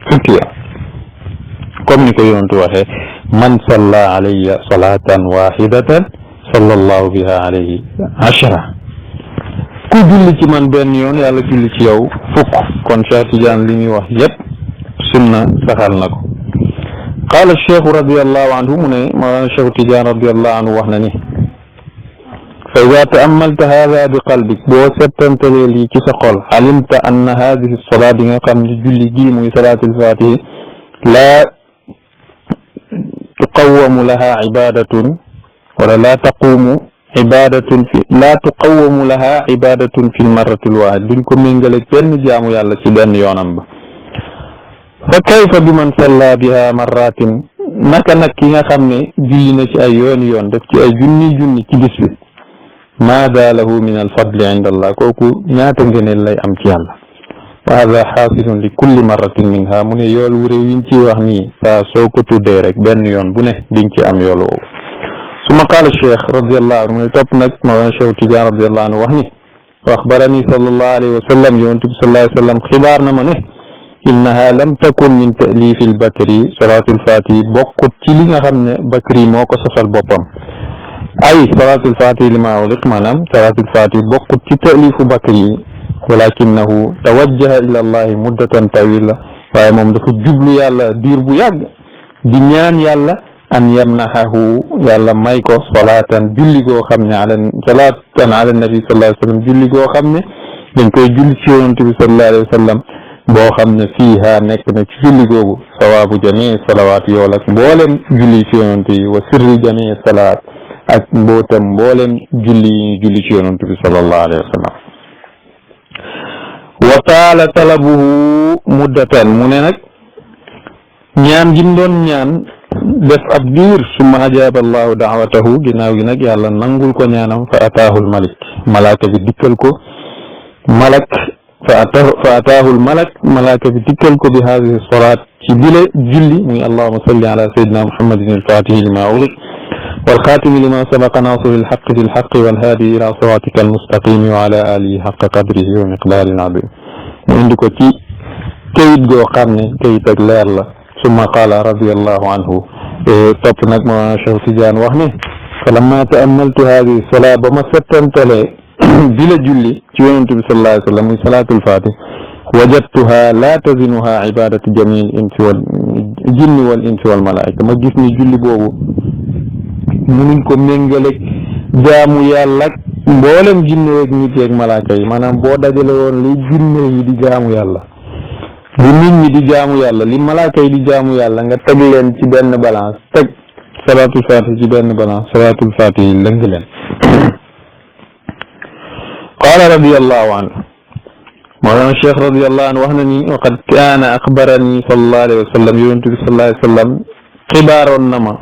fukki yoon comme ni ko yonent waxee man salla alayya salatan wahidatan sallallahu biha alayhi 10 ku julli ci man benn yoon yàlla julli ci yow fukk kon Cheikh Tidiane li muy wax yépp sunna saxal na ko qaala cheikh radiallahu anhu mu ne maanaam Cheikh Tidiane radiallahu anhu wax na ni fa ida taamalta hada bi qalbik boo settantalee lii ci sa xol alimta anna hadihi salaat yi nga xam ne julli gii muy salaatul fatihi laa tuqawamu laha ibadatun wala laa taqumu ibadatun laa tuqawamu laha ibadatun fi lmarrati lwaahid duñ ko méngale benn jaamu yàlla ci benn yoonam ba fa kayfa bi man salla biha marratin naka nag ki nga xam ne julli na ci ay yoon def ci ay junni ci bis bi maada lahu min alfadli inda allah kooku ñaata ngëneel lay am ci yàlla wa hada xaasilun li kulli marratin minha mu ne yool wu réew yiñ ci wax nii saa soo ko tuddee rek benn yoon bu ne diñ ci am yool woowu suma qaala cheikh radiallahu anhu mu ne topp nag mawlana cheikh Tidiane radiallahu anhu wax ni wa axbarani sallallahu alayhi wa sallam yonent bi sallallahu alayhi wa sallam xibaar na ma ne innaha lam takun min taalifi lbakri salaatul fatihi bokkut ci li nga xam ne bakri moo ko sosal boppam ay salaatul fatihi li maa ughliqa maanaam salaatul fatihi bokkut ci taalifu bakri walakinahu tawajjaha ila allahi muddatan tawila waaye moom dafa jublu yàlla diir bu yàgg di ñaan yàlla an yamnahahu yàlla may ko salaatan julli goo xam ne salaatan ala nabi sallallahu alayhi wa sallam julli goo xam ne dañ koy julli ci yonent bi sallallahu alayhi wa sallam boo xam ne fiiha nekk na ci julli googu sawaabu jamii salawaat yool ak mboolem julli ci yonent yi wa sirri jamii salaat ak mbootam mboolem julli yi ñu julli ci yonent bi sallallahu alayhi wa sallam wa taala talabuhu muddatan mu ne nag ñaan gi mu doon ñaan def ab diir summa ajaaba allahu daawatahu ginnaaw gi nag yàlla nangul ko ñaanam fa ataahu lmalik malaaka bi dikkal ko fa ataahu lmalak malaaka bi dikkal ko bi hadihi salaat ci bile julli muy allahuma salli ala sayidina muhammadin alfatihi lima ughliq والخاتم لما سبق ناصر الحق بالحق والهادي إلى صراطك المستقيم وعلى آله حق قدره ومقدار عظيم عندك كيد جو قرن كيد أجلال ثم قال رضي الله عنه طبنك ما شيخ تيجان وحنه فلما تأملت هذه الصلاة بما ستنت لي bi la julli ci yonent bi sallallahu alayhi wa sallam muy salaatul fatih wajadtuha la tazinuha ibadatu jamil insi wal jinni wal insi wal malaika ma gis ni julli boobu munuñ ko méngaleeg jaamu yàlla ak mboolem jinne ak nit yeeg malaaka yi maanaam boo dajale woon li jinne yi di jaamu yàlla li nit ñi di jaamu yàlla li malaaka yi di jaamu yàlla nga teg leen ci benn balance teg salaatul fatih ci benn balance salaatul fatih yi lëng leen qaala radiyallahu anhu mawlana cheikh radiyallahu anhu wax na ni waqad kaana axbarani sallallahu alayhi wa sallam yonent bi sallallahu alayhi wa sallam xibaaroon na ma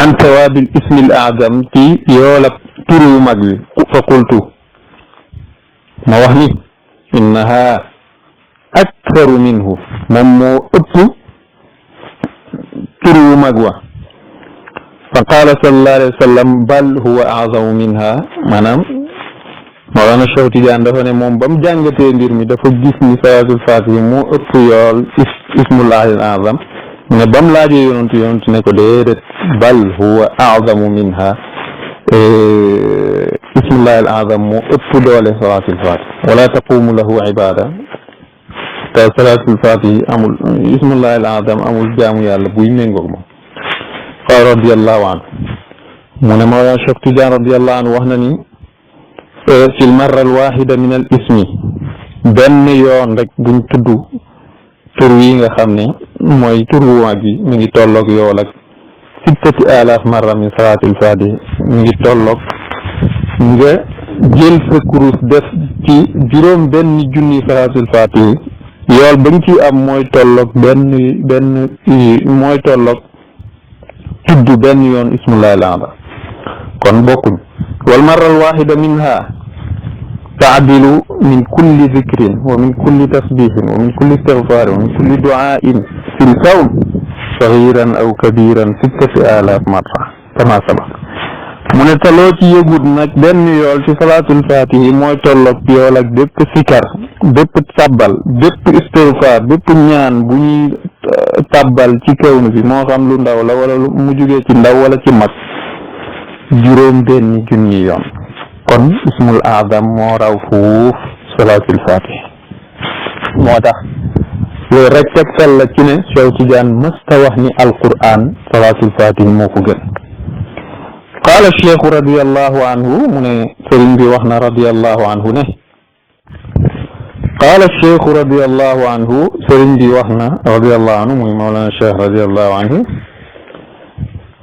an sawaabil ismi al a'zam ci yoolab turu mag wi fa qultu ma wax ni innaha aktharu minhu moom moo ëpp turu mag wa fa qaala sallallahu alayhi wa sallam bal huwa a'zamu minha maanaam Mawlana Cheikh Tidiane dafa ne moom ba mu jàngatee mbir mi dafa gis ni salaatul faatihi moo ëpp yool ismullahi al a'zam ne ba mu laajee yonent ne ko déedéet bal huwa a'zamu minha ismullahi al a'zam moo ëpp doole salaatul faatihi wala taqumu lahu ibada te salaatul faatihi amul ismullahi al a'zam amul jaamu yàlla buy méngoog moom qaala radiyallahu anhu mu ne Mawlana Cheikh Tidiane radiyallahu anhu wax na ni fi l marra al waxida min al ismi benn yoon rek buñ tudd tur yi nga xam ne mooy tur wu mag bi mi ngi tolloog yool ak sittati alaaf marra min salaatil faatihi mi ngi tolloog nga jël sa kurus def ci juróom benn junni salaatil faatihi yool ba nga ci am mooy tolloog mooy tolloog tudd benn yoon ismullahi al-a'zam kon bokkuñ wal marra al waxida minha taadilu min kulli dikrin wa min kulli tasbihin wa min kulli istigfarin wa min kulli du'ain fi l-kawn sagiran aw kabiran sittati alaaf marra kama sabaq mu ne taloo ci yëgut nag benn yool ci salaatul fatihi mooy tolloog yool ak bépp sikar bépp tabbal bépp istigfar bépp ñaan bu ñuy tabbal ci kawnu bi moo xam lu ndaw la wala mu jugee ci ndaw wala ci mag juróom benn junni yoon kon ismul a'zam moo raw fuuf salaatul fatih moo tax loolu rek tegtal la ci ne Cheikh Tidiane mësta wax ni alquran salaatul fatih moo ko gën qaala cheikh radiyallahu anhu mu ne sëriñ bi wax na radiyallahu anhu ne qaala cheikh radiyallahu anhu sëriñ bi wax na radiyallahu anhu muy mawlana cheikh radiyallahu anhu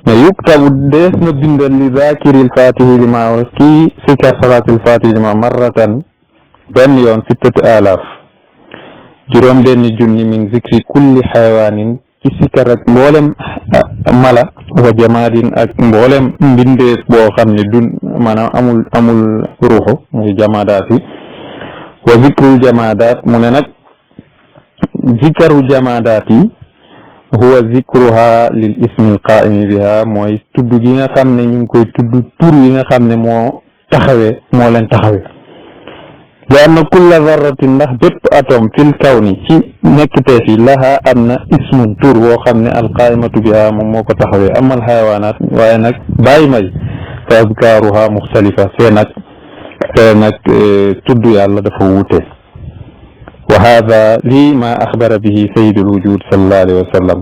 ne yuktabu dees na bindal li zakiril fatihi li ma kii sikar salaatul fatihi li ma marratan benn yoon sittati alaaf juróom benn junni min zikri kulli xayawaanin ci sikar ak mboolem mala wa jamaadin ak mboolem mbindeef boo xam ne dun maanaam amul ruuxu muy jamaadaat yi wa zikrul jamaadaat mu ne nag zikaru jamaadaat yi huwa zikruha lil ismi al qaa'imi biha mooy tudd gi nga xam ne ñu ngi koy tudd tur yi nga xam ne moo leen taxawee li anna kulla zarratin ndax bépp atome fil kawni ci nekkteef yi laha am na ismun tur boo xam ne al qaa'imatu biha moom moo ko taxawee amal xayawaanaat waaye nag bàyyi may fa azkaaruha muxtalifa fee nag tudd yàlla dafa wuute wa hada lii ma axbara bihi sayyidul wujud sallallahu alayhi wa sallam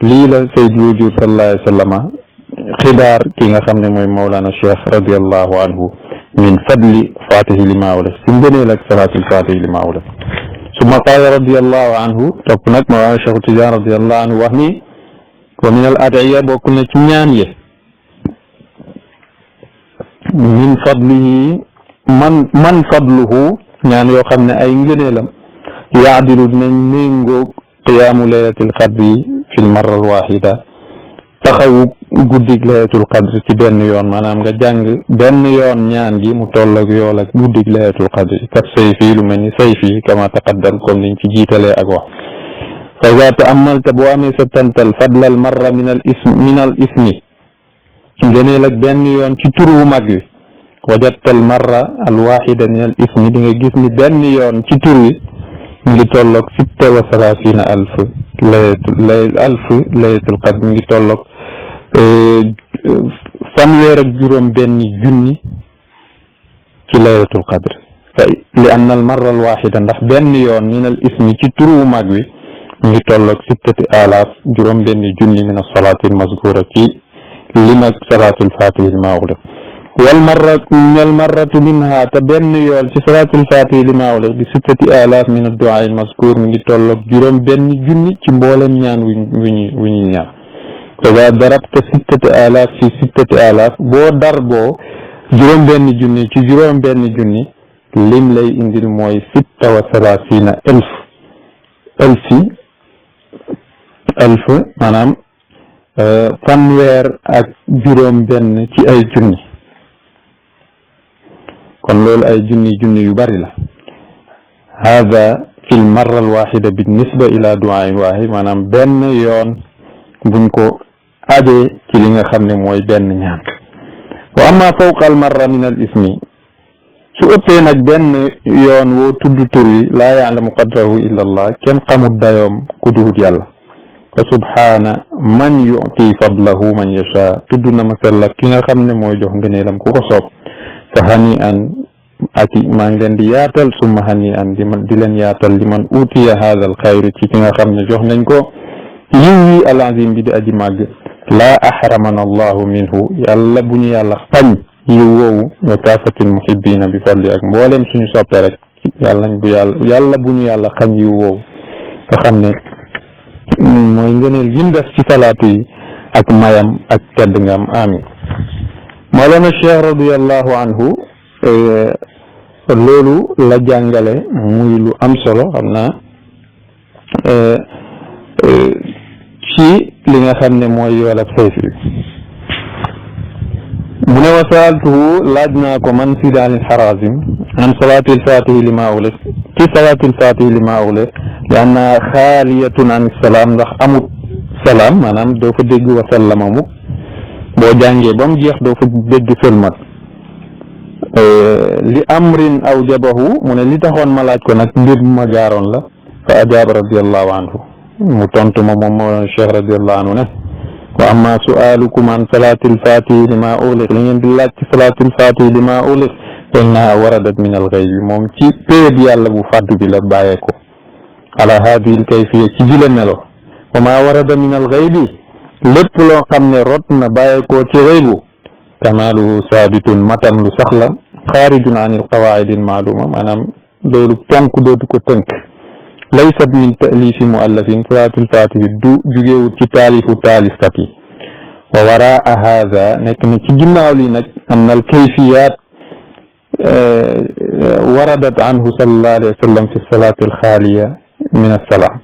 lii la sayyidul wujud sallallahu alayhi wa sallam xibaar ki nga xam ne mooy Mawlana Cheikh radiyallahu anhu min fadli fatihi li maawla si ngëneel ak salaatul fatihi li maawla summa qaala radiyallahu anhu topp nag Mawlana Cheikh Tidiane radiyallahu anhu wax ni wa min al adiya bokk na ci ñaan ye min fadlihi man fadluhu ñaan yoo xam ne ay ngëneelam yaadilu dinañ méngoog qiyaamu laylatil qadri fi l marra al waxida taxawu guddig laylatul qadri ci benn yoon maanaam nga jàng benn yoon ñaan gi mu tolloog yool ak guddig laylatul qadri kat sayfi lu mel ni sayfi kama taqaddam comme niñ ci jiitalee ak wax fa iza ta'ammalta boo amee sa tantal fadlal marra min al ismi ngëneel ak benn yoon ci turu mag wi wajadta al marra al waxida min al ismi di nga gis ni benn yoon ci tur wi mi ngi tolloog sitta wa salaasina alf laylatul qadr mi ngi tolloog fanweer ak juróom benn junni ci laylatul qadr li anna al marra al waxida ndax benn yoon min al ismi ci turu mag wi mu ngi tolloog 6000 juróom benn junni min as-salaati al mazkura ci lim ak salaatul fatihi li maa ughliq wal marratu minha te benn yoon ci salaatul fatihi li maa ughliq bi 6000 min ad-du'a al mazkur mi ngi tolloog juróom benn junni ci mboolem ñaan wu ñuy ñaan ida darabta 6000 fi 6000 boo darboo juróom benn junni ci juróom benn junni lim lay indil mooy 36 alf maanaam fanweer ak juróom benn ci ay junni kon loolu ay junni yu bari la hada fi l marra al waxida binnisba ila du'ain wahid maanaam benn yoon buñ ko ajee ci li nga xam ne mooy benn ñaan wa amma fawqa al marra min al ismi su ëppee nag benn yoon woo tudd tur wi laa yaalamu qadrahu illa allah kenn xamut dayoom ku duhut yàlla fa subhaana man yu'ti fadlahu man yasha tudd na ma sellak ki nga xam ne mooy jox ngëneelam ku ko soob fa hani an aki maa ngi leen di yaatal summa hani an di leen yaatal li man utiya hada al xayr ci ki nga xam ne jox nañ ko yiw yi al azim bi di aji màgg laa ahramana allahu minhu yàlla bu ñu yàlla xañ yiw woowu wa kaafatil muhibbina bi fadli ak mboolem suñu soppe rek yàlla bu ñu yàlla xañ yiw woowu nga xam ne mooy ngëneel yim def ci salaatu yi ak mayam ak tedd ngam amin Mawlana Cheikh radiyallahu anhu loolu la jàngale muy lu am solo xam naa ci li nga xam ne mooy yoolab sayf bi mu ne wa saaltuhu laaj naa ko man Sidi Ali Harazim an salaatil fatihi li maa ughliq ci salaatil fatihi li maa ughliq li anna xaaliyatun an salaam ndax amut salaam maanaam doo fa dégg wa sallama mukk boo jàngee ba mu jeex doo fa dégg sëlmat li amrin awjabahu mu ne li taxoon ma laaj ko nag mbir ma gaaroon la fa ajaaba radiallahu anhu mu tontu ma moom moo Cheikh radiallahu anhu ne wa amma su'alukum an salaatil fatihi li maa ughliq li ngeen di laaj ci salaatil fatihi li maa ughliq fa innaha waradat min al ghaybi moom ci péeb yàlla bu fàddu bi la bàyyee ko ala hadihi al kayfiya ci jile melo wa ma warada min al ghaybi lépp loo xam ne rot na bàyyee ko ci ghaybu kamaaluhu saabitun matam lu sax la xaarijun an al qawaa'id al ma'luma maanaam loolu ponk dootu ko tënk laysat min taalifi muallafin salaatul fatihi du jugewut ci taalifu taalifkat yi wa waraa haada nekk na ci ginnaaw li nag am al kayfiyaat waradat anhu sallallahu alayhi wa sallam fi salaati al xaaliya min assalaam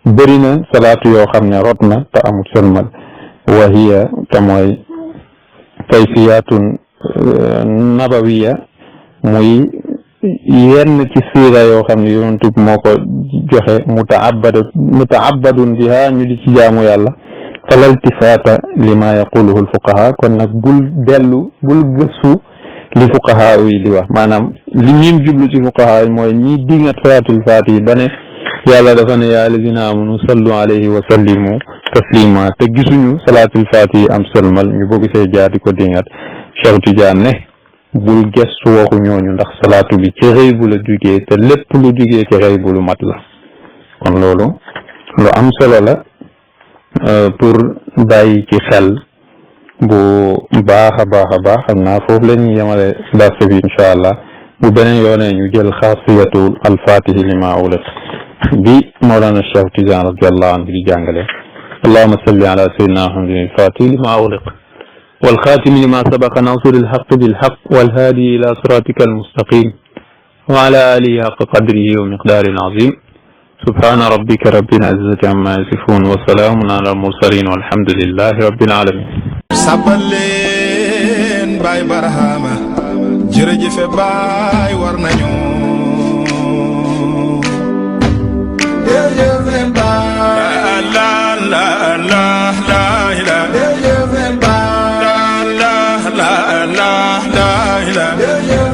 bëri na salaatu yoo xam ne rot na te amul sëlmal wa hiya te mooy kayfiyaatun nabawiya muy yenn ci siira yoo xam ne yonent bi moo ko joxe mutaabadun biha ñu di ci jaamu yàlla fala iltifaata lima yaquluhu alfuqaha kon nag bul gëstu li fuqaha yi di wax maanaam li ñim jublu ci fuqaha yi mooy ñi dingat salaatul faatihi ba ne yàlla dafa ne yaa allazina amanu sallu alayhi wa sallimu taslima te gisuñu salaatul faatihi am sëlmal ñu bëgg see jaar di ko dingat Cheikh Tidiane ne bul gestu waxu ñooñu ndax salaatu bi ci xëy bu la jugee te lépp lu jugee ci xëy bu lu mat la kon loolu lu am solo la pour bàyyi ci xel bu baax a baax xam naa foofu la ñuy yemale dars bi incha allah bu beneen yoonee ñu jël xaasiyatul alfatihi lima ughliq bi Mawlana Cheikh Tidiane radiallahu anhu di jàngale allahumma salli ala sayyidina muhammadin alfatihi lima ughliq والخاتم لما سبق ناصر الحق بالحق والهادي إلى صراطك المستقيم وعلى آله حق قدره ومقدار عظيم سبحان ربك رب العزة عما يصفون وسلام على المرسلين والحمد لله رب العالمين سبلين باي برهاما جرجف باي ورنانيو لا لا لا لا لا لا لا لا لا